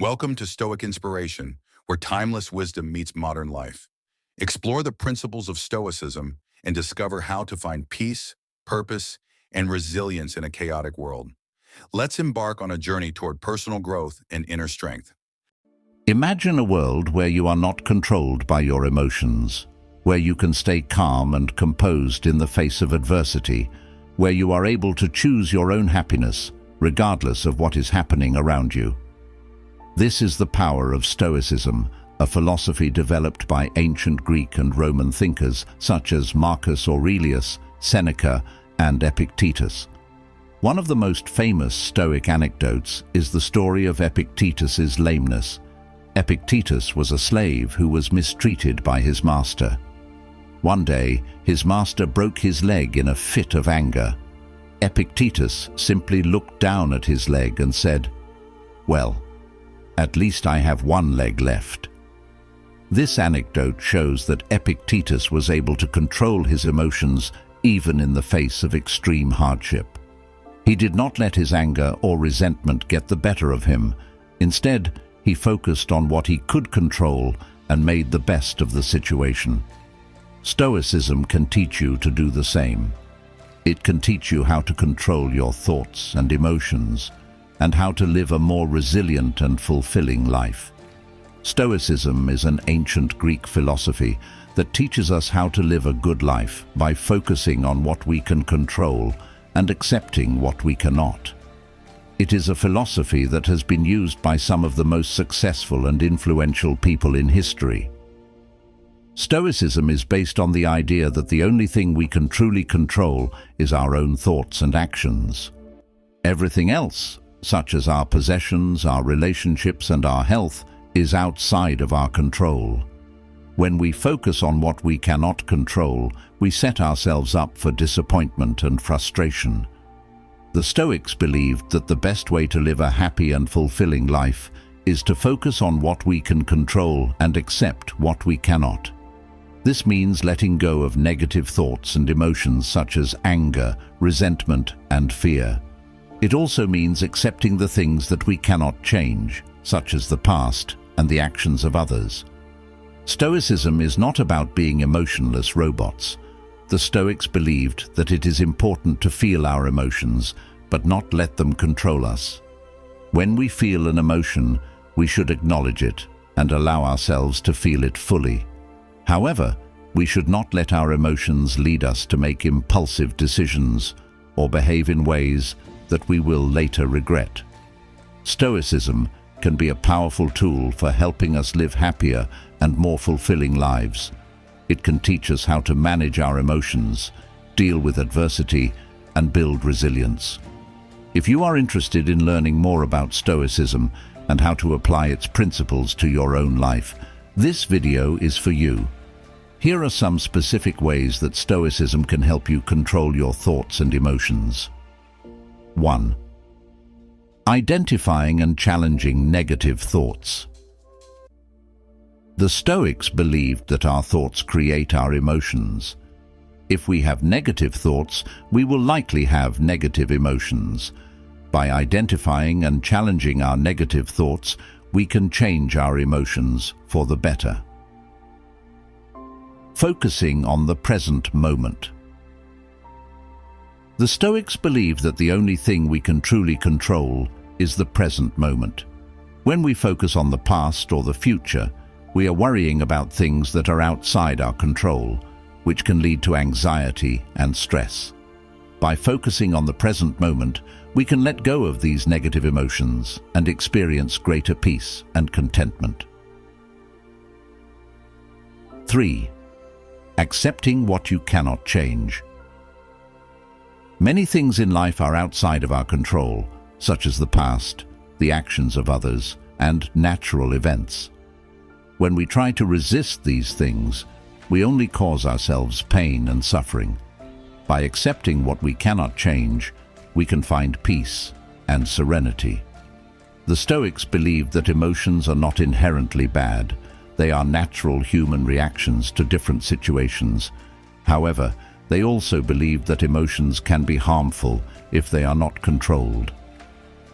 Welcome to Stoic Inspiration, where timeless wisdom meets modern life. Explore the principles of Stoicism and discover how to find peace, purpose, and resilience in a chaotic world. Let's embark on a journey toward personal growth and inner strength. Imagine a world where you are not controlled by your emotions, where you can stay calm and composed in the face of adversity, where you are able to choose your own happiness, regardless of what is happening around you. This is the power of Stoicism, a philosophy developed by ancient Greek and Roman thinkers such as Marcus Aurelius, Seneca, and Epictetus. One of the most famous Stoic anecdotes is the story of Epictetus's lameness. Epictetus was a slave who was mistreated by his master. One day, his master broke his leg in a fit of anger. Epictetus simply looked down at his leg and said, "Well, at least I have one leg left." This anecdote shows that Epictetus was able to control his emotions even in the face of extreme hardship. He did not let his anger or resentment get the better of him. Instead, he focused on what he could control and made the best of the situation. Stoicism can teach you to do the same. It can teach you how to control your thoughts and emotions, and how to live a more resilient and fulfilling life. Stoicism is an ancient Greek philosophy that teaches us how to live a good life by focusing on what we can control and accepting what we cannot. It is a philosophy that has been used by some of the most successful and influential people in history. Stoicism is based on the idea that the only thing we can truly control is our own thoughts and actions. Everything else, such as our possessions, our relationships, and our health, is outside of our control. When we focus on what we cannot control, we set ourselves up for disappointment and frustration. The Stoics believed that the best way to live a happy and fulfilling life is to focus on what we can control and accept what we cannot. This means letting go of negative thoughts and emotions such as anger, resentment, and fear. It also means accepting the things that we cannot change, such as the past and the actions of others. Stoicism is not about being emotionless robots. The Stoics believed that it is important to feel our emotions, but not let them control us. When we feel an emotion, we should acknowledge it and allow ourselves to feel it fully. However, we should not let our emotions lead us to make impulsive decisions or behave in ways that we will later regret. Stoicism can be a powerful tool for helping us live happier and more fulfilling lives. It can teach us how to manage our emotions, deal with adversity, and build resilience. If you are interested in learning more about Stoicism and how to apply its principles to your own life, this video is for you. Here are some specific ways that Stoicism can help you control your thoughts and emotions. 1. Identifying and challenging negative thoughts. The Stoics believed that our thoughts create our emotions. If we have negative thoughts, we will likely have negative emotions. By identifying and challenging our negative thoughts, we can change our emotions for the better. Focusing on the present moment. The Stoics believe that the only thing we can truly control is the present moment. When we focus on the past or the future, we are worrying about things that are outside our control, which can lead to anxiety and stress. By focusing on the present moment, we can let go of these negative emotions and experience greater peace and contentment. 3. Accepting what you cannot change. Many things in life are outside of our control, such as the past, the actions of others, and natural events. When we try to resist these things, we only cause ourselves pain and suffering. By accepting what we cannot change, we can find peace and serenity. The Stoics believed that emotions are not inherently bad. They are natural human reactions to different situations. However, they also believed that emotions can be harmful if they are not controlled.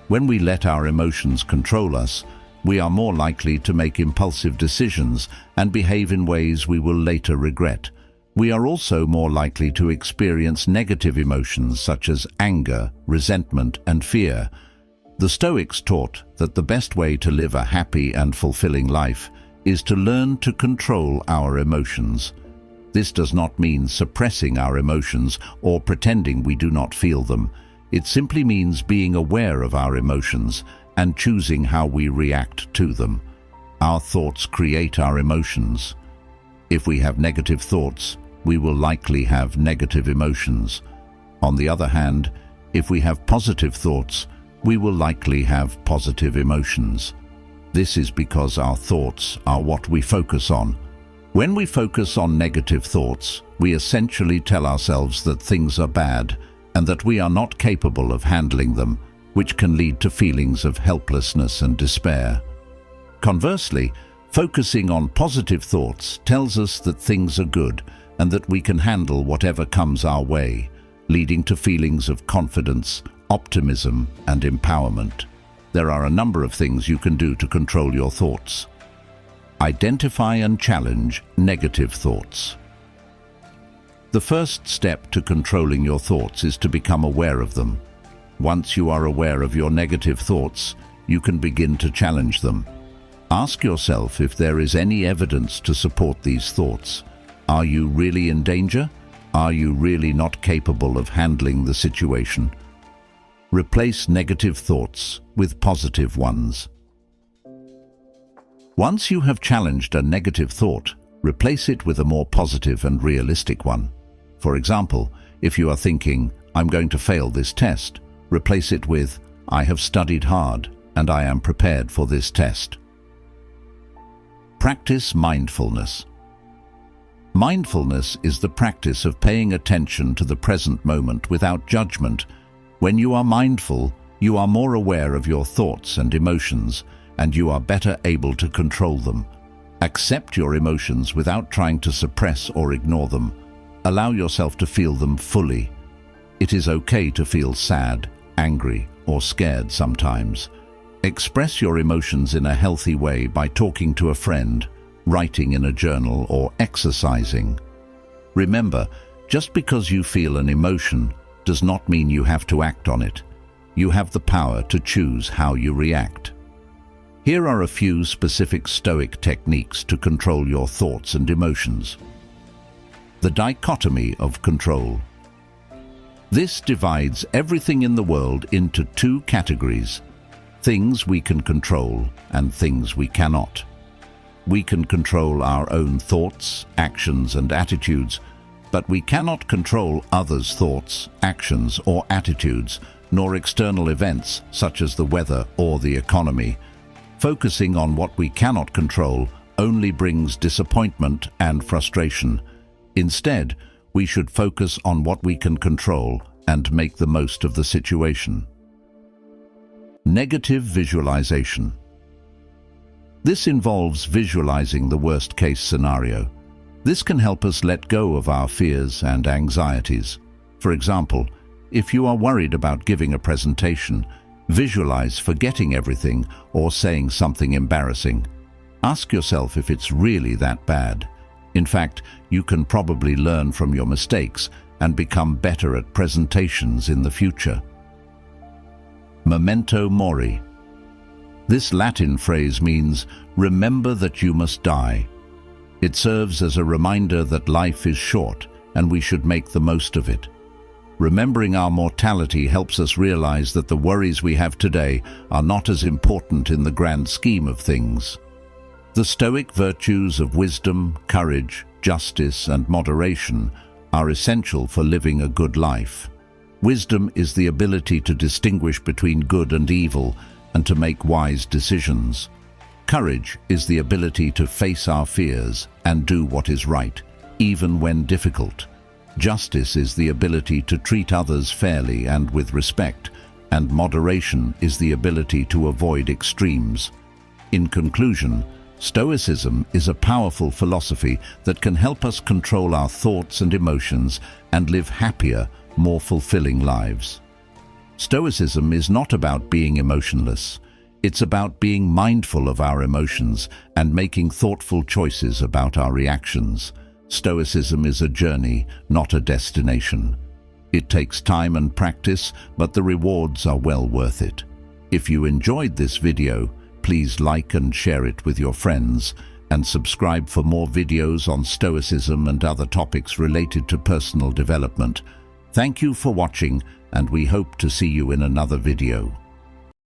When we let our emotions control us, we are more likely to make impulsive decisions and behave in ways we will later regret. We are also more likely to experience negative emotions such as anger, resentment, and fear. The Stoics taught that the best way to live a happy and fulfilling life is to learn to control our emotions. This does not mean suppressing our emotions or pretending we do not feel them. It simply means being aware of our emotions and choosing how we react to them. Our thoughts create our emotions. If we have negative thoughts, we will likely have negative emotions. On the other hand, if we have positive thoughts, we will likely have positive emotions. This is because our thoughts are what we focus on. When we focus on negative thoughts, we essentially tell ourselves that things are bad and that we are not capable of handling them, which can lead to feelings of helplessness and despair. Conversely, focusing on positive thoughts tells us that things are good and that we can handle whatever comes our way, leading to feelings of confidence, optimism, and empowerment. There are a number of things you can do to control your thoughts. Identify and challenge negative thoughts. The first step to controlling your thoughts is to become aware of them. Once you are aware of your negative thoughts, you can begin to challenge them. Ask yourself if there is any evidence to support these thoughts. Are you really in danger? Are you really not capable of handling the situation? Replace negative thoughts with positive ones. Once you have challenged a negative thought, replace it with a more positive and realistic one. For example, if you are thinking, "I'm going to fail this test," replace it with, "I have studied hard and I am prepared for this test." Practice mindfulness. Mindfulness is the practice of paying attention to the present moment without judgment. When you are mindful, you are more aware of your thoughts and emotions, and you are better able to control them. Accept your emotions without trying to suppress or ignore them. Allow yourself to feel them fully. It is okay to feel sad, angry, or scared sometimes. Express your emotions in a healthy way by talking to a friend, writing in a journal, or exercising. Remember, just because you feel an emotion does not mean you have to act on it. You have the power to choose how you react. Here are a few specific Stoic techniques to control your thoughts and emotions. The dichotomy of control. This divides everything in the world into two categories: things we can control and things we cannot. We can control our own thoughts, actions, and attitudes, but we cannot control others' thoughts, actions, or attitudes, nor external events such as the weather or the economy. Focusing on what we cannot control only brings disappointment and frustration. Instead, we should focus on what we can control and make the most of the situation. Negative visualization. This involves visualizing the worst-case scenario. This can help us let go of our fears and anxieties. For example, if you are worried about giving a presentation, visualize forgetting everything or saying something embarrassing. Ask yourself if it's really that bad. In fact, you can probably learn from your mistakes and become better at presentations in the future. Memento mori. This Latin phrase means, "Remember that you must die." It serves as a reminder that life is short and we should make the most of it. Remembering our mortality helps us realize that the worries we have today are not as important in the grand scheme of things. The Stoic virtues of wisdom, courage, justice, and moderation are essential for living a good life. Wisdom is the ability to distinguish between good and evil and to make wise decisions. Courage is the ability to face our fears and do what is right, even when difficult. Justice is the ability to treat others fairly and with respect, and moderation is the ability to avoid extremes. In conclusion, Stoicism is a powerful philosophy that can help us control our thoughts and emotions and live happier, more fulfilling lives. Stoicism is not about being emotionless. It's about being mindful of our emotions and making thoughtful choices about our reactions. Stoicism is a journey, not a destination. It takes time and practice, but the rewards are well worth it. If you enjoyed this video, please like and share it with your friends, and subscribe for more videos on Stoicism and other topics related to personal development. Thank you for watching, and we hope to see you in another video.